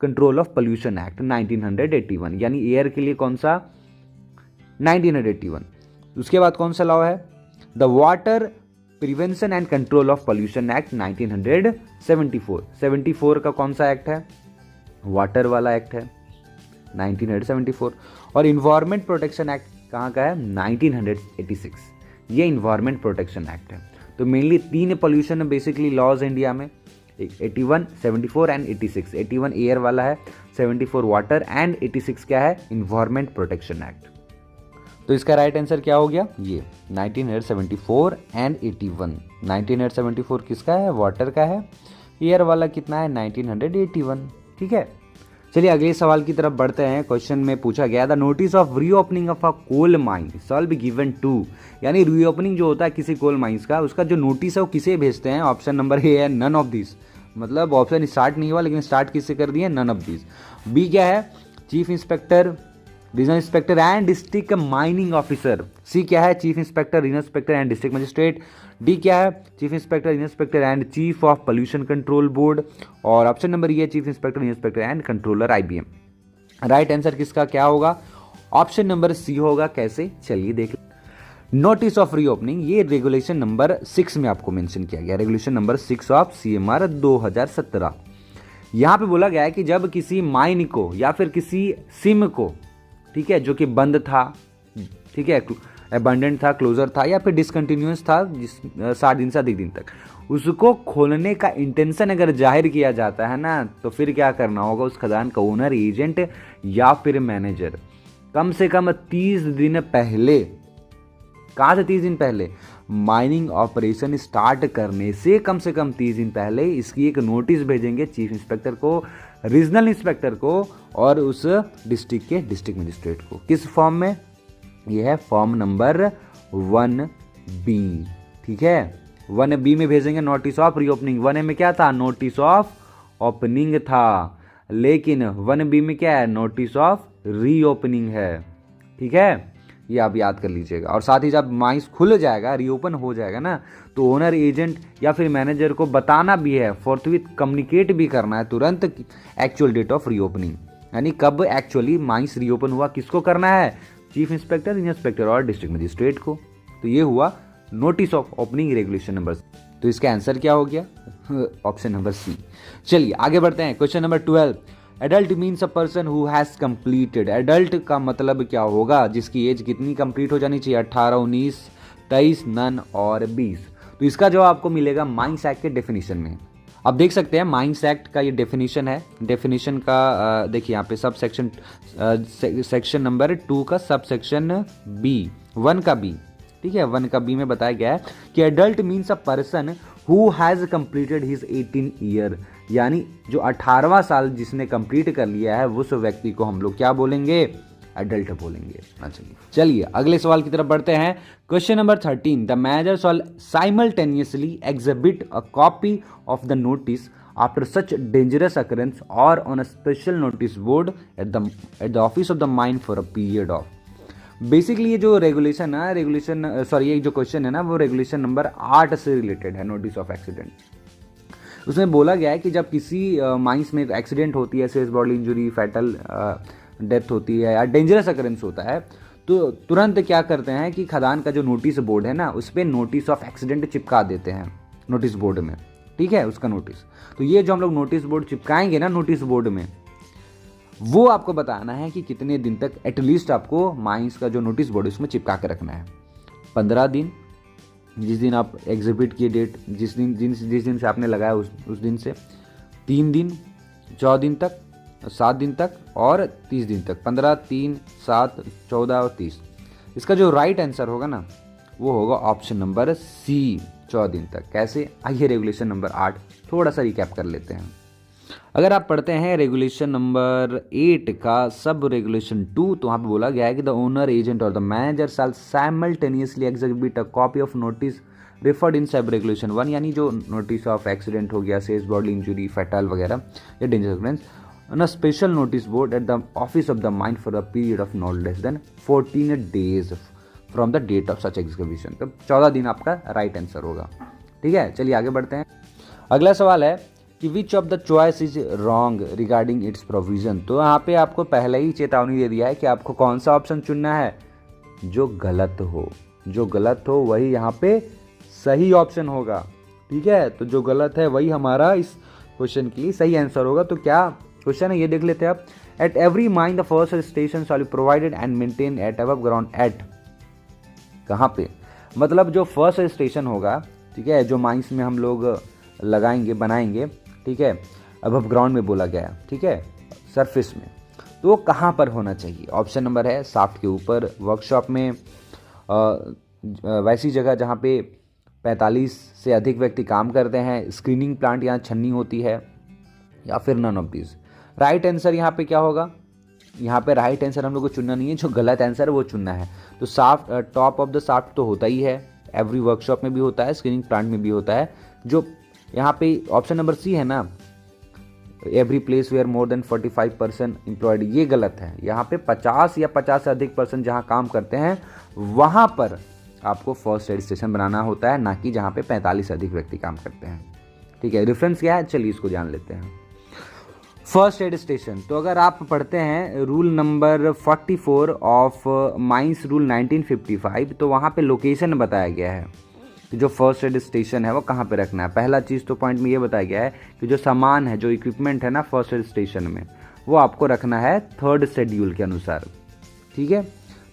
control of pollution act 1981, यानी एयर के लिए कौन सा? 1981। उसके बाद कौन सा लॉ है? The water prevention and control of pollution act 1974। 74 का कौन सा एक्ट है? वाटर वाला एक्ट है 1974। और इन्वायरमेंट प्रोटेक्शन एक्ट कहाँ का है? 1986। ये इन्वायरमेंट प्रोटेक्शन एक्ट है। तो mainly 3 pollution basically laws India में, 81, 74 एंड 86। 81 एयर वाला है, 74 वाटर एंड 86 क्या है? Environment protection act. तो इसका राइट आंसर क्या हो गया? ये 1974 एंड 81। 1974 किसका है? वाटर का है। एयर वाला कितना है? 1981। ठीक है, चलिए अगले सवाल की तरफ बढ़ते हैं। क्वेश्चन में पूछा गया, the notice of reopening of a coal mine shall be given to, यानी रीओपनिंग जो होता है किसी कोल माइंस का, उसका जो नोटिस है वो किसे भेजते हैं? ऑप्शन नंबर ए है नन ऑफ दिस, मतलब ऑप्शन स्टार्ट नहीं हुआ लेकिन स्टार्ट किससे कर दिए? None of this. बी क्या है? Chief inspector, regional inspector and district mining officer. C क्या है? Chief inspector, regional inspector and district magistrate. D क्या है? Chief inspector, regional inspector and chief of pollution control board. और option number ये chief inspector, regional inspector and controller IBM। Right answer किसका क्या होगा? Option number सी होगा। कैसे? चलिए देख। नोटिस ऑफ रीओपनिंग ये रेगुलेशन नंबर 6 में आपको मेंशन किया गया, रेगुलेशन नंबर 6 ऑफ CMR 2017। यहाँ पे बोला गया है कि जब किसी माइन को या फिर किसी सिम को, ठीक है, जो कि बंद था, ठीक है, अबंडेंट था, क्लोजर था या फिर डिसकंटिन्यूअस था 60 दिन से अधिक दिन तक, उसको खोलने का इंटेंशन अगर जाहिर किया जाता है ना, तो फिर क्या करना होगा? उस खदान का ओनर, एजेंट या फिर मैनेजर कम से कम 30 दिन पहले, कहाँ से 30 दिन पहले? माइनिंग ऑपरेशन स्टार्ट करने से कम 30 दिन पहले इसकी एक नोटिस भेजेंगे चीफ इंस्पेक्टर को, रीजनल इंस्पेक्टर को और उस डिस्ट्रिक्ट के डिस्ट्रिक्ट मजिस्ट्रेट को। किस फॉर्म में? यह है फॉर्म नंबर 1B। ठीक है, 1B में भेजेंगे नोटिस ऑफ रीओपनिंग। 1A में क्या था? नोटिस ऑफ ओपनिंग था, लेकिन 1B में क्या है? नोटिस ऑफ रीओपनिंग है। ठीक है, ये आप याद कर लीजिएगा। और साथ ही जब माइंस खुल जाएगा, रीओपन हो जाएगा ना, तो ओनर, एजेंट या फिर मैनेजर को बताना भी है, फोर्थविथ कम्युनिकेट भी करना है तुरंत एक्चुअल डेट ऑफ रीओपनिंग, यानी कब एक्चुअली माइंस रीओपन हुआ, किसको करना है? चीफ इंस्पेक्टर, इंस्पेक्टर और डिस्ट्रिक्ट मजिस्ट्रेट को। तो ये हुआ notice of opening regulation number. तो इसका आंसर क्या हो गया? Option number C. चलिए आगे बढ़ते हैं। Question number 12, adult means a person who has completed. Adult का मतलब क्या होगा? जिसकी एज कितनी कंप्लीट हो जानी चाहिए? 18, 19, 23, नन और 20। तो इसका जवाब आपको मिलेगा माइंस एक्ट के डेफिनेशन में। अब देख सकते हैं माइंस एक्ट का ये डेफिनेशन है। डेफिनेशन का देखिए यहाँ पे सब सेक्शन, सेक्शन नंबर 2 का सब सेक्शन B, 1 का B, ठीक है, 1 का B में बताया गया है कि adult means a person who has completed his 18 year, यानी जो 18वां साल जिसने कंप्लीट कर लिया है उस व्यक्ति को हम लोग क्या बोलेंगे? एडल्ट बोलेंगे। चलिए अगले सवाल की तरफ बढ़ते हैं। Question number 13, the manager shall simultaneously exhibit a copy of the notice after such dangerous occurrence और on a special notice board at the office of the mine for a period of. Basically ये जो regulation है ये जो question है ना, वो regulation number 8 से रिलेटेड है, नोटिस ऑफ एक्सीडेंट। उसमें बोला गया है कि जब किसी माइंस में एक्सीडेंट होती है, serious body injury, fatal death होती है या डेंजरस अकरेंस होता है, तो तुरंत क्या करते हैं कि खदान का जो नोटिस बोर्ड है ना, उस पर नोटिस ऑफ एक्सीडेंट चिपका देते हैं नोटिस बोर्ड में, ठीक है, उसका नोटिस। तो ये जो हम लोग नोटिस बोर्ड चिपकाएंगे ना नोटिस बोर्ड में, वो आपको बताना है कि कितने दिन तक एटलीस्ट आपको माइंस का जो नोटिस बोर्ड उसमें चिपका के रखना है। 15 दिन, जिस दिन आप एग्जिबिट की डेट, जिस दिन से आपने लगाया उस दिन से, 3 दिन, 14 दिन तक, 7 दिन तक और 30 दिन तक। 15, 3, 7, 14 और 30। इसका जो राइट आंसर होगा ना, वो होगा ऑप्शन नंबर सी, 14 दिन तक। कैसे? आइए रेगुलेशन नंबर 8 थोड़ा सा रिकैप कर लेते हैं। अगर आप पढ़ते हैं रेगुलेशन नंबर 8 का सब रेगुलेशन 2, तो वहाँ पे बोला गया है कि द ओनर, एजेंट और the manager shall simultaneously execute a copy of notice referred in sub regulation 1, यानी जो नोटिस ऑफ एक्सीडेंट हो गया, सीरियस बॉडी इंजरी, फैटल वगैरह या dangerous occurrence, on a special notice board at the office of the mine for a period of not less than 14 days from the date of such execution। तो 14 दिन आपका right answer होगा। ठीक है, चलिए आगे बढ़ते हैं। अगला सवाल है कि which of the choice is wrong regarding it's provision. तो यहाँ पे आपको पहले ही चेतावनी दे दिया है कि आपको कौन सा ऑप्शन चुनना है, जो गलत हो। जो गलत हो वही यहाँ पे सही ऑप्शन होगा। ठीक है, तो जो गलत है वही हमारा इस क्वेश्चन की सही आंसर होगा। तो क्या क्वेश्चन है ये देख लेते हैं आप। At every mine the first station shall be provided and maintain at above ground eight, कहाँ पे, मतलब जो फर्स्ट स्टेशन होगा, ठीक है, जो माइंस में हम लोग लगाएंगे, बनाएंगे, ठीक है, अबव ग्राउंड में बोला गया, ठीक है, सरफेस में, तो वो कहाँ पर होना चाहिए। ऑप्शन नंबर है शाफ्ट के ऊपर, वर्कशॉप में, वैसी जगह जहाँ पे 45 से अधिक व्यक्ति काम करते हैं, स्क्रीनिंग प्लांट यहाँ छन्नी होती है, या फिर none of this. Right answer यहाँ पे क्या होगा, यहाँ पे राइट आंसर हम लोग को चुनना नहीं है, जो गलत आंसर है वो चुनना है। तो shaft, top of the shaft तो होता ही है, एवरी वर्कशॉप में भी होता है, स्क्रीनिंग प्लांट में भी होता है। जो यहाँ पे ऑप्शन नंबर सी है ना, every place where more than 45% employed, ये गलत है। यहाँ पे 50 या 50 से अधिक परसेंट जहाँ काम करते हैं वहाँ पर आपको फर्स्ट एड स्टेशन बनाना होता है, ना कि जहाँ पे 45 से अधिक व्यक्ति काम करते हैं। ठीक है, रेफरेंस क्या है, चलिए इसको जान लेते हैं। फर्स्ट एड स्टेशन, तो अगर आप पढ़ते हैं rule number 44 of mines rule 1955, तो वहाँ पे लोकेशन बताया गया है कि जो फर्स्ट एड स्टेशन है वो कहाँ पे रखना है। पहला चीज़ तो पॉइंट में ये बताया गया है कि जो सामान है, जो इक्विपमेंट है ना फर्स्ट एड स्टेशन में, वो आपको रखना है 3rd शेड्यूल के अनुसार। ठीक है,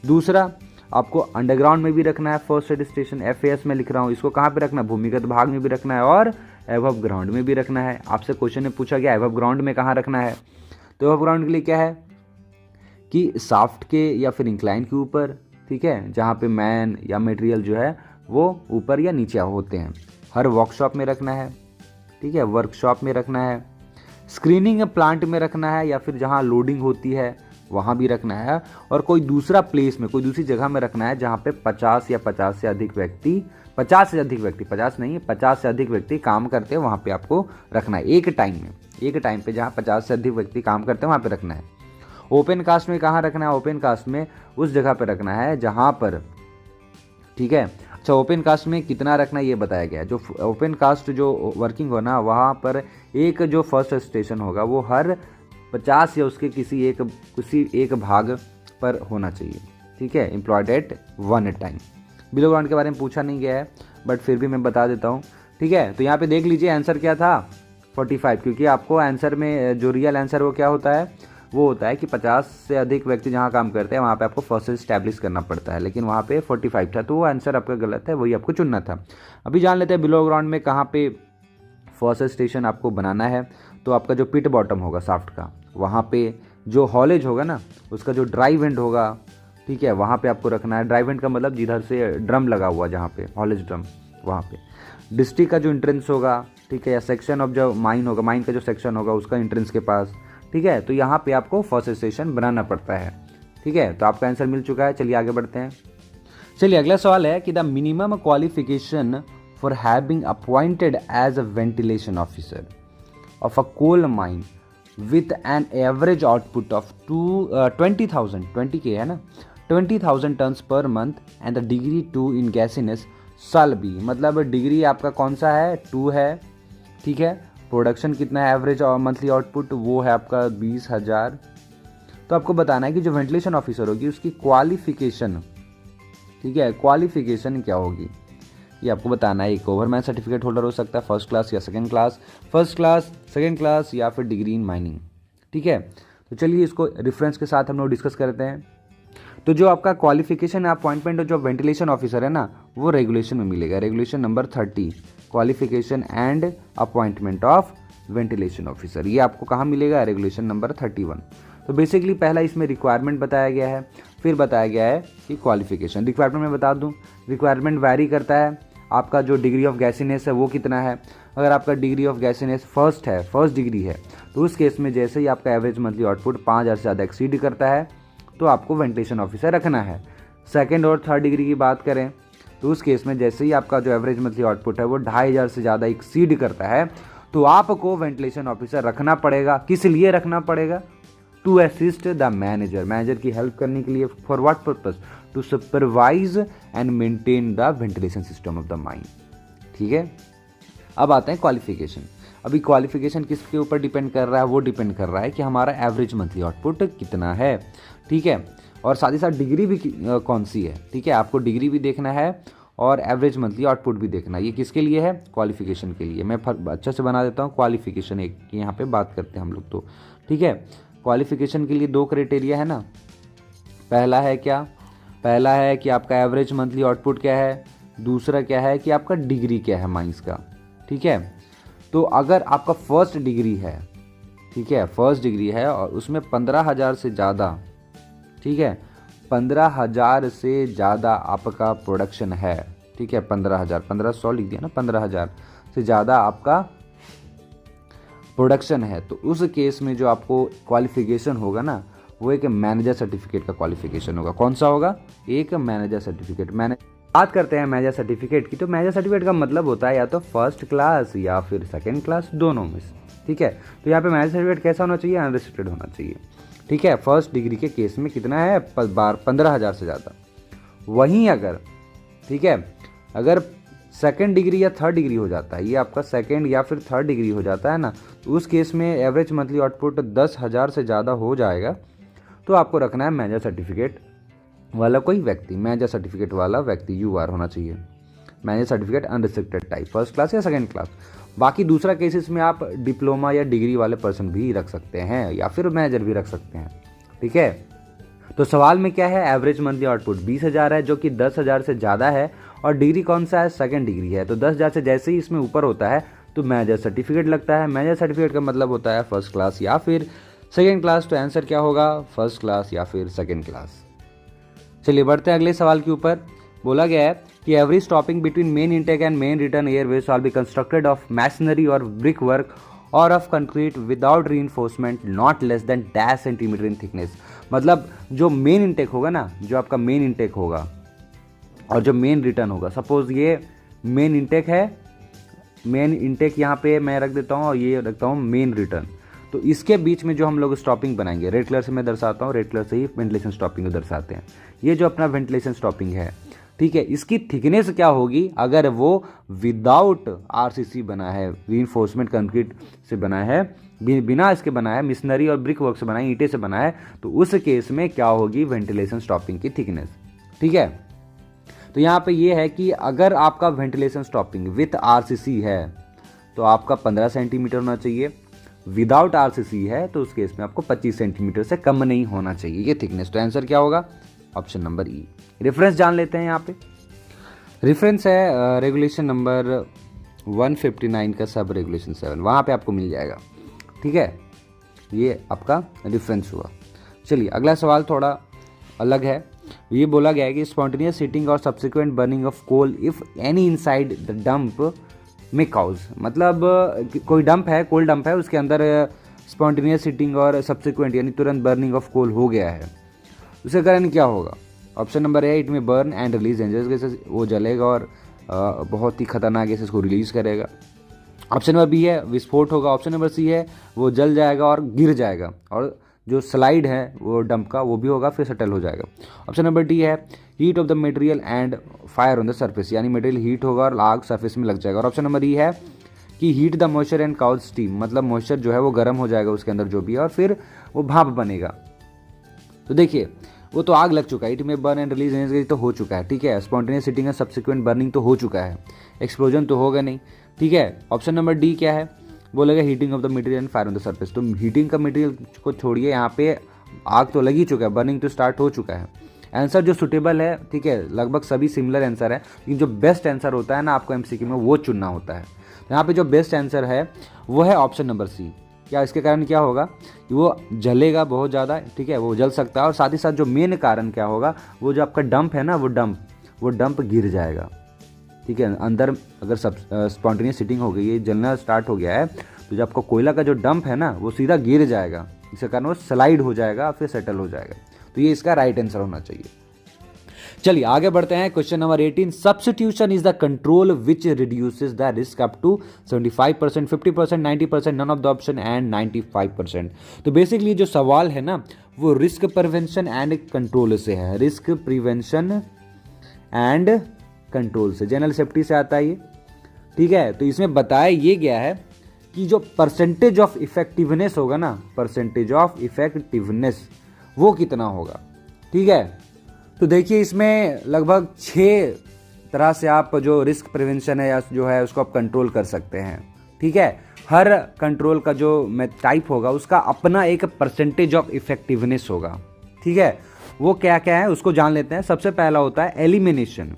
दूसरा आपको अंडरग्राउंड में भी रखना है फर्स्ट एड स्टेशन, FAS में लिख रहा हूँ, इसको कहाँ पे रखना है, भूमिगत भाग में भी रखना है और एबव ग्राउंड में भी रखना है। आपसे क्वेश्चन में पूछा गया एबव ग्राउंड में कहाँ रखना है, तो एबव ग्राउंड के लिए क्या है कि साफ्ट के या फिर इंक्लाइन के ऊपर, ठीक है, जहाँ पे मैन या मटेरियल जो है वो ऊपर या नीचे होते हैं। हर वर्कशॉप में रखना है, ठीक है, वर्कशॉप में रखना है, स्क्रीनिंग प्लांट में रखना है, या फिर जहाँ लोडिंग होती है वहाँ भी रखना है, और कोई दूसरा प्लेस में, कोई दूसरी जगह में रखना है जहाँ पे 50 या 50 से अधिक व्यक्ति, 50 से अधिक व्यक्ति, 50 नहीं, 50 से अधिक व्यक्ति काम करते हैं, वहाँ पे आपको रखना है एक टाइम में। एक टाइम पे जहाँ 50 से अधिक व्यक्ति काम करते हैं वहाँ पे रखना है। ओपन कास्ट में कहाँ रखना है, ओपन कास्ट में उस जगह पे रखना है जहाँ पर, ठीक है। अच्छा, ओपन कास्ट में कितना रखना है ये बताया गया है। जो ओपन कास्ट जो वर्किंग हो ना, वहाँ पर एक जो फर्स्ट स्टेशन होगा वो हर 50 या उसके किसी एक भाग पर होना चाहिए। ठीक है, employed at 1 time. Below ground के बारे में पूछा नहीं गया है, बट फिर भी मैं बता देता हूँ। ठीक है, तो यहाँ पे देख लीजिए आंसर क्या था, 45, क्योंकि आपको आंसर में जो रियल आंसर वो क्या होता है, वो होता है कि 50 से अधिक व्यक्ति जहाँ काम करते हैं वहाँ पे आपको फर्स्ट स्टैब्लिश करना पड़ता है, लेकिन वहाँ पे 45 था, तो वो आंसर आपका गलत है, वही आपको चुनना था। अभी जान लेते हैं बिलो ग्राउंड में कहाँ पे फर्स्ट स्टेशन आपको बनाना है। तो आपका जो पिट बॉटम होगा साफ्ट का, वहाँ पे जो हॉलेज होगा ना, उसका जो ड्राइव एंड होगा, ठीक है, वहाँ पे आपको रखना है। ड्राइव एंड का मतलब जिधर से ड्रम लगा हुआ, जहाँ पे हॉलेज ड्रम, वहाँ पे। डिस्ट्रिक्ट का जो एंट्रेंस होगा, ठीक है, या सेक्शन ऑफ जो माइन होगा, माइन का जो सेक्शन होगा उसका एंट्रेंस के पास, ठीक है, तो यहाँ पे आपको फर्स्ट स्टेशन बनाना पड़ता है। ठीक है, तो आपका आंसर मिल चुका है। चलिए आगे बढ़ते हैं। चलिए अगला सवाल है कि the minimum qualification for having appointed as a ventilation officer. of a coal mine with an average output of 20,000 20K है ना 20,000 tons per month and the degree 2 in gasiness shall be, मतलब डिग्री आपका कौन सा है 2 है, ठीक है। प्रोडक्शन कितना है एवरेज और मंथली आउटपुट वो है आपका 20,000। तो आपको बताना है कि जो वेंटिलेशन ऑफिसर होगी उसकी क्वालिफिकेशन, ठीक है, क्वालिफिकेशन क्या होगी ये आपको बताना है। एक ओवरमैन सर्टिफिकेट होल्डर हो सकता है, फर्स्ट क्लास या second class, first class second class या फिर डिग्री इन माइनिंग, ठीक है। तो चलिए इसको रेफरेंस के साथ हम लोग डिस्कस करते हैं। तो जो आपका क्वालिफिकेशन अपॉइंटमेंट जो वेंटिलेशन ऑफिसर है ना वो रेगुलेशन में मिलेगा, regulation number 30 qualification and appointment of ventilation officer, ये आपको कहाँ मिलेगा, रेगुलेशन नंबर 31। तो बेसिकली पहला इसमें रिक्वायरमेंट बताया गया है, फिर बताया गया है कि क्वालिफिकेशन। रिक्वायरमेंट मैं बता दूं, रिक्वायरमेंट वैरी करता है, आपका जो डिग्री ऑफ गैसीनेस है वो कितना है। अगर आपका डिग्री ऑफ गैसीनेस फर्स्ट है, फर्स्ट डिग्री है, तो उस केस में जैसे ही आपका एवरेज मंथली आउटपुट 5,000 से ज़्यादा एक्सीड करता है तो आपको वेंटिलेशन ऑफिसर रखना है। सेकेंड और थर्ड डिग्री की बात करें तो उस केस में जैसे ही आपका जो एवरेज मंथली आउटपुट है वो 2,500 से ज़्यादा एक्सीड करता है तो आपको वेंटिलेशन ऑफिसर रखना पड़ेगा। किस लिए रखना पड़ेगा, to assist the manager, manager की हेल्प करने के लिए। For what purpose, to supervise and maintain the ventilation system of the mine, ठीक है। अब आते हैं क्वालिफिकेशन। अभी क्वालिफिकेशन किसके ऊपर डिपेंड कर रहा है, वो डिपेंड कर रहा है कि हमारा एवरेज मंथली आउटपुट कितना है, ठीक है। और साथ ही साथ डिग्री भी कौन सी है, ठीक है, आपको डिग्री भी देखना है और एवरेज मंथली आउटपुट भी देखना है। ये किसके लिए है, क्वालिफिकेशन के लिए। मैं अच्छा से बना देता हूँ क्वालिफिकेशन, एक यहाँ पे बात करते हैं हम लोग तो, ठीक है। क्वालिफिकेशन के लिए 2 क्राइटेरिया है ना, पहला है क्या, पहला है कि आपका एवरेज मंथली आउटपुट क्या है, दूसरा क्या है कि आपका डिग्री क्या है माइंस का, ठीक है। तो अगर आपका फर्स्ट डिग्री है, ठीक है, फर्स्ट डिग्री है और उसमें 15,000 से ज़्यादा, ठीक है, 15,000 से ज़्यादा आपका प्रोडक्शन है, ठीक है, 15,000 1500 लिख दिया ना, 15,000 से ज़्यादा आपका प्रोडक्शन है, तो उस केस में जो आपको क्वालिफिकेशन होगा ना वो एक मैनेजर सर्टिफिकेट का क्वालिफिकेशन होगा। कौन सा होगा, एक मैनेजर सर्टिफिकेट। बात करते हैं मैनेजर सर्टिफिकेट की, तो मैनेजर सर्टिफिकेट का मतलब होता है या तो फर्स्ट क्लास या फिर सेकेंड क्लास, दोनों में से, ठीक है। तो यहाँ पे मैनेजर सर्टिफिकेट कैसा होना चाहिए, अनरिस्ट्रिक्टेड होना चाहिए, ठीक है। फर्स्ट डिग्री के केस में कितना है, 15,000 से ज़्यादा। वहीं अगर, ठीक है, अगर सेकेंड डिग्री या थर्ड डिग्री हो जाता है, ये आपका सेकेंड या फिर थर्ड डिग्री हो जाता है ना, तो उस केस में एवरेज मंथली आउटपुट 10,000 से ज़्यादा हो जाएगा तो आपको रखना है मैनेजर सर्टिफिकेट वाला कोई व्यक्ति, मैनेजर सर्टिफिकेट वाला व्यक्ति UR होना चाहिए, manager certificate unrestricted type, first class या सेकेंड क्लास। बाकी दूसरा केसेस में आप डिप्लोमा या डिग्री वाले पर्सन भी रख सकते हैं या फिर मैनेजर भी रख सकते हैं, ठीक है। तो सवाल में क्या है, एवरेज मंथली आउटपुट 20,000 है जो कि 10,000 से ज़्यादा है और डिग्री कौन सा है, सेकेंड डिग्री है। तो 10,000 से जैसे ही इसमें ऊपर होता है तो मैनेजर सर्टिफिकेट लगता है। मैनेजर सर्टिफिकेट का मतलब होता है फर्स्ट क्लास या फिर सेकेंड क्लास। तो आंसर क्या होगा, फर्स्ट क्लास या फिर सेकेंड क्लास। चलिए बढ़ते हैं अगले सवाल के ऊपर। बोला गया है कि every stopping between main intake and main return Airways shall be constructed of masonry और ब्रिक वर्क और of concrete without reinforcement not less then 10 centimetre in thickness. मतलब जो मेन इंटेक होगा ना, जो आपका मेन इंटेक होगा और जो मेन रिटर्न होगा, सपोज ये मेन इंटेक है, मेन इंटेक यहाँ पे मैं रख देता हूँ और ये रखता हूँ मेन रिटर्न। तो इसके बीच में जो हम लोग स्टॉपिंग बनाएंगे, रेड कलर से मैं दर्शाता हूँ, रेड कलर से ही वेंटिलेशन स्टॉपिंग को दर्शाते हैं। ये जो अपना वेंटिलेशन स्टॉपिंग है, ठीक है, इसकी थिकनेस क्या होगी अगर वो विदाउट RCC बना है, रीइंफोर्समेंट कंक्रीट से बना है, बिना इसके बना है, मिशनरी और ब्रिक वर्क से बना है, ईंटे से बना है, तो उस केस में क्या होगी वेंटिलेशन स्टॉपिंग की थिकनेस, ठीक है। तो यहाँ पे ये है कि अगर आपका वेंटिलेशन स्टॉपिंग विथ RCC है तो आपका 15 सेंटीमीटर होना चाहिए, विदाउट RCC है तो उस केस में आपको 25 सेंटीमीटर से कम नहीं होना चाहिए ये थिकनेस। तो आंसर क्या होगा, ऑप्शन नंबर ई। रेफरेंस जान लेते हैं। यहाँ पे रेफरेंस है रेगुलेशन नंबर 159 का सब रेगुलेशन 7, वहाँ पे आपको मिल जाएगा, ठीक है। ये आपका रेफरेंस हुआ। चलिए अगला सवाल थोड़ा अलग है। ये बोला गया है कि स्पॉन्टेनियस हीटिंग और subsequent burning of coal if any inside the dump में काउज, मतलब कोई डंप है, कोल डंप है, उसके अंदर स्पॉन्टेनियस हीटिंग और सब्सिक्वेंट यानी तुरंत बर्निंग ऑफ कोल हो गया है, उसके कारण क्या होगा। ऑप्शन नंबर ए, इट में burn and release dangerous gases, वो जलेगा और बहुत ही खतरनाक गैसेस को रिलीज करेगा। ऑप्शन नंबर बी है विस्फोट होगा, ऑप्शन नंबर सी है वो जल जाएगा और गिर जाएगा, और जो स्लाइड है वो डंप का वो भी होगा फिर सेटल हो जाएगा। ऑप्शन नंबर डी है heat of the material and fire on the surface, यानी मटेरियल हीट होगा और आग सरफेस में लग जाएगा। और ऑप्शन नंबर ई है कि heat the moisture and cause steam, मतलब मॉइस्चर जो है वो गर्म हो जाएगा उसके अंदर जो भी है और फिर वो भाप बनेगा। तो देखिए वो तो आग लग चुका है, इट में बर्न एंड रिलीज एनर्जी तो हो चुका है, ठीक है। Spontaneous heating and subsequent burning तो हो चुका है, एक्सप्लोजन तो होगा नहीं, ठीक है। ऑप्शन नंबर डी क्या है, बोलेगा heating of the material and fire on the surface. तो हीटिंग का मटेरियल को छोड़िए, यहाँ पे आग तो लग ही चुका है, बर्निंग तो स्टार्ट हो चुका है। आंसर जो सुटेबल है, ठीक है, लगभग सभी सिमिलर आंसर है, लेकिन जो बेस्ट आंसर होता है ना आपको एमसीक्यू में वो चुनना होता है। तो यहाँ पे जो बेस्ट आंसर है वो है ऑप्शन नंबर सी। क्या इसके कारण क्या होगा कि वो जलेगा बहुत ज़्यादा, ठीक है, वो जल सकता है, और साथ ही साथ जो मेन कारण क्या होगा, वो जो आपका डंप है ना वो डंप गिर जाएगा, ठीक है। अंदर अगर सब स्पॉन्टेनियस हीटिंग हो गई है, जलना स्टार्ट हो गया है, तो जो आपका कोयला का जो डंप है ना वो सीधा गिर जाएगा, इसके कारण वो स्लाइड हो जाएगा फिर सेटल हो जाएगा। तो ये इसका राइट आंसर होना चाहिए। चलिए आगे बढ़ते हैं। Question number 18, substitution is the control which reduces the risk up to 75%, 50%, 90%, none of the option and 95%। तो बेसिकली जो सवाल है ना वो रिस्क प्रिवेंशन एंड कंट्रोल से है, रिस्क प्रिवेंशन एंड कंट्रोल से, जनरल सेफ्टी से आता है ये, ठीक है। तो इसमें बताया ये गया है कि जो परसेंटेज ऑफ इफेक्टिवनेस होगा ना, परसेंटेज ऑफ इफेक्टिवनेस वो कितना होगा, ठीक है। तो देखिए इसमें लगभग 6 तरह से आप जो रिस्क प्रिवेंशन है या जो है उसको आप कंट्रोल कर सकते हैं, ठीक है। हर कंट्रोल का जो टाइप होगा उसका अपना एक परसेंटेज ऑफ इफेक्टिवनेस होगा, ठीक है। वो क्या क्या है उसको जान लेते हैं। सबसे पहला होता है एलिमिनेशन,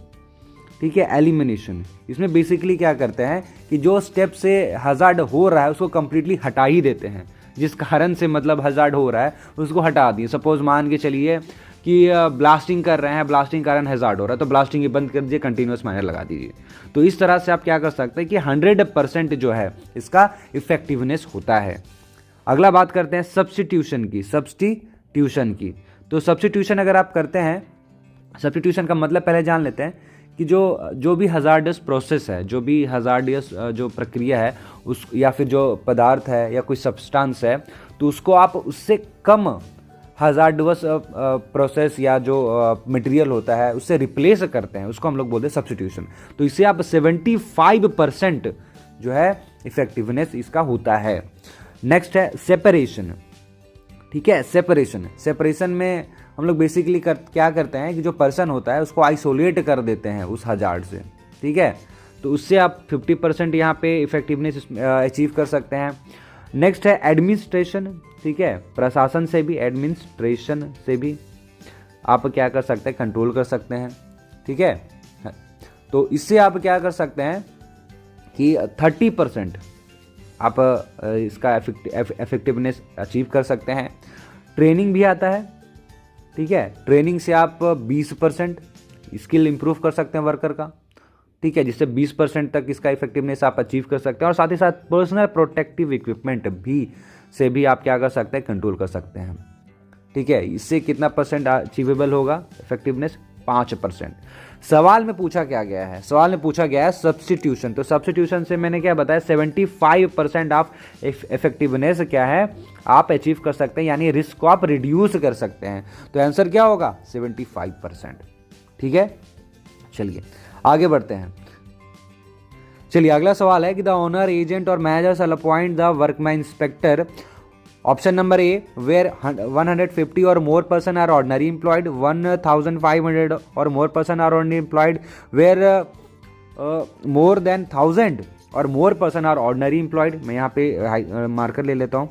ठीक है, एलिमिनेशन। इसमें बेसिकली क्या करते हैं कि जो स्टेप से हजार्ड हो रहा है उसको कंप्लीटली हटा ही देते हैं, जिस कारण से मतलब हजार्ड हो रहा है उसको हटा दिए। सपोज मान के चलिए कि ब्लास्टिंग कर रहे हैं, ब्लास्टिंग कारण हजार्ड हो रहा है तो ब्लास्टिंग बंद कर दीजिए, कंटिन्यूअस माइनर लगा दीजिए। तो इस तरह से आप क्या कर सकते हैं कि 100% जो है इसका इफेक्टिवनेस होता है। अगला बात करते हैं सब्स्टिट्यूशन की। तो सब्स्टिट्यूशन अगर आप करते हैं, सब्स्टिट्यूशन का मतलब पहले जान लेते हैं कि जो भी हजार्डस प्रोसेस है, जो भी हजार्डियस जो प्रक्रिया है उस या फिर जो पदार्थ है या कोई सब्सटेंस है, तो उसको आप उससे कम हजार्डस प्रोसेस या जो मटेरियल होता है उससे रिप्लेस करते हैं, उसको हम लोग बोलते हैं सब्स्टिट्यूशन। तो इससे आप 75% जो है इफेक्टिवनेस इसका होता है। नेक्स्ट है सेपरेशन, ठीक है। सेपरेशन में हम लोग बेसिकली क्या करते हैं कि जो पर्सन होता है उसको आइसोलेट कर देते हैं उस हजार्ड से, ठीक है। तो उससे आप 50% यहाँ पे इफेक्टिवनेस अचीव कर सकते हैं। नेक्स्ट है एडमिनिस्ट्रेशन, ठीक है, प्रशासन से भी, एडमिनिस्ट्रेशन से भी आप क्या कर सकते हैं, कंट्रोल कर सकते हैं, ठीक है। तो इससे आप क्या कर सकते हैं कि 30% आप इसका इफेक्टिवनेस अचीव कर सकते हैं। ट्रेनिंग भी आता है, ठीक है, ट्रेनिंग से आप 20% स्किल इंप्रूव कर सकते हैं वर्कर का, ठीक है, जिससे 20% तक इसका इफेक्टिवनेस आप अचीव कर सकते हैं। और साथ ही साथ पर्सनल प्रोटेक्टिव इक्विपमेंट से भी आप क्या कर सकते हैं, कंट्रोल कर सकते हैं, ठीक है। इससे कितना परसेंट अचीवेबल होगा इफेक्टिवनेस, 5%। सवाल में पूछा क्या गया है, सवाल में पूछा गया है सब्स्टिट्यूशन। तो सब्स्टिट्यूशन से मैंने क्या बताया, 75% ऑफ इफेक्टिवनेस क्या है आप अचीव कर सकते हैं, यानी रिस्क को आप रिड्यूस कर सकते हैं। तो आंसर क्या होगा, 75%, ठीक है। चलिए आगे बढ़ते हैं। चलिए अगला सवाल है कि द ओनर, एजेंट और manager shall appoint the workman inspector. Option number A where 150 और more person are ordinary employed, 1500 और more person are ordinary employed, where more than 1000 और more person are ordinary employed. मैं यहाँ पे marker ले लेता हूँ।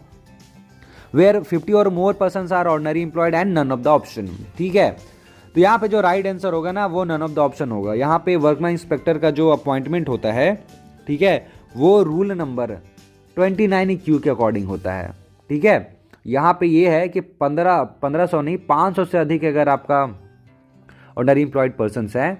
वेयर 50 और more person are ordinary employed and none of the option, ठीक है। तो यहाँ पे जो राइट आंसर होगा ना वो नन ऑफ द ऑप्शन होगा। यहाँ पे वर्कमैन इंस्पेक्टर का जो अपॉइंटमेंट होता है, ठीक है, वो रूल नंबर 29Q के अकॉर्डिंग होता है, ठीक है। यहाँ पे ये है कि 1500 नहीं 500 से अधिक अगर आपका ऑर्डिनरी एम्प्लॉयड पर्सनस है,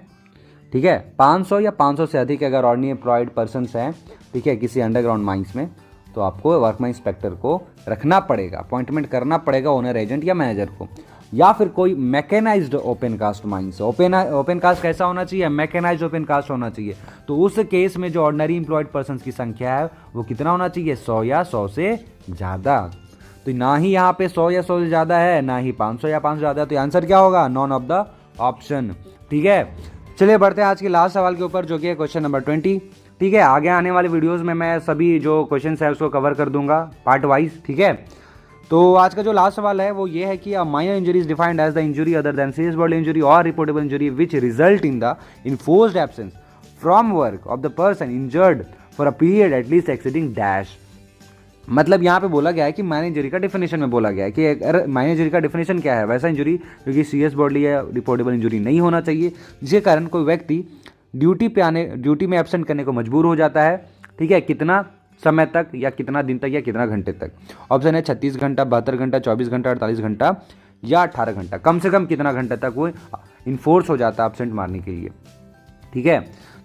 ठीक है, 500 या 500 से अधिक अगर ऑर्डिनरी एम्प्लॉयड पर्सनस हैं, ठीक है, किसी अंडरग्राउंड माइंस में, तो आपको वर्कमैन इंस्पेक्टर को रखना पड़ेगा, अपॉइंटमेंट करना पड़ेगा ओनर, एजेंट या मैनेजर को। या फिर कोई mechanised open cast mines. Open cast कैसा होना चाहिए? मैकेनाइज्ड ओपन कास्ट होना चाहिए। तो उस केस में जो ऑर्डिनरी एम्प्लॉयड पर्सन की संख्या है वो कितना होना चाहिए? 100 या 100 से ज़्यादा। तो ना ही यहाँ पे 100 या 100 से ज़्यादा है, ना ही 500 या 500 ज़्यादा है। तो आंसर क्या होगा? None of the option. ठीक है, चलिए बढ़ते हैं आज के लास्ट सवाल के ऊपर, जो कि है क्वेश्चन नंबर 20। ठीक है, आगे आने वाले वीडियोस में मैं सभी जो क्वेश्चन है उसको कवर कर दूंगा पार्ट वाइज। ठीक है, तो आज का जो लास्ट सवाल है वो ये है कि a minor injury is defined as the injury other than serious body injury और reportable injury which result in the enforced absence from work of the person injured for a period at least exceeding dash. मतलब यहाँ पे बोला गया है कि minor injury का definition में बोला गया है कि अगर माइनर इंजरी का डेफिनेशन क्या है? वैसा इंजरी जो कि सीरियस बॉडी या रिपोर्टेबल इंजरी नहीं होना चाहिए, जिसके कारण कोई व्यक्ति ड्यूटी में एब्सेंट करने को मजबूर हो जाता है। ठीक है, कितना समय तक या कितना दिन तक या कितना घंटे तक? ऑप्शन है 36 घंटा, 72 घंटा, 24 घंटा, 48 घंटा या 18 घंटा। कम से कम कितना घंटे तक वो इन्फोर्स हो जाता है एब्सेंट मारने के लिए। ठीक है,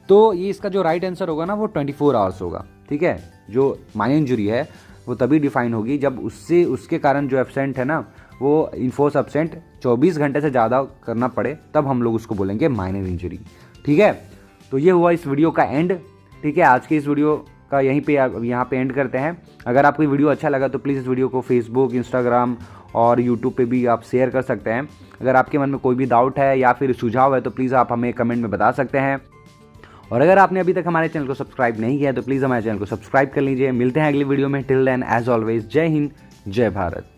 तो ये इसका जो राइट आंसर होगा ना वो 24 आवर्स होगा। ठीक है, जो माइनर इंजरी है वो तभी डिफाइन होगी जब उसके कारण जो एब्सेंट है ना वो इन्फोर्स एब्सेंट 24 घंटे से ज़्यादा करना पड़े, तब हम लोग उसको बोलेंगे माइनर इंजरी। ठीक है, तो ये हुआ इस वीडियो का एंड। ठीक है, आज के इस वीडियो का यहाँ पे एंड करते हैं। अगर आपको ये वीडियो अच्छा लगा तो प्लीज़ इस वीडियो को फेसबुक, इंस्टाग्राम और यूट्यूब पे भी आप शेयर कर सकते हैं। अगर आपके मन में कोई भी डाउट है या फिर सुझाव है तो प्लीज़ आप हमें कमेंट में बता सकते हैं। और अगर आपने अभी तक हमारे चैनल को सब्सक्राइब नहीं किया है तो प्लीज़ हमारे चैनल को सब्सक्राइब कर लीजिए। मिलते हैं अगली वीडियो में। टिल देन एज ऑलवेज, जय हिंद, जय भारत।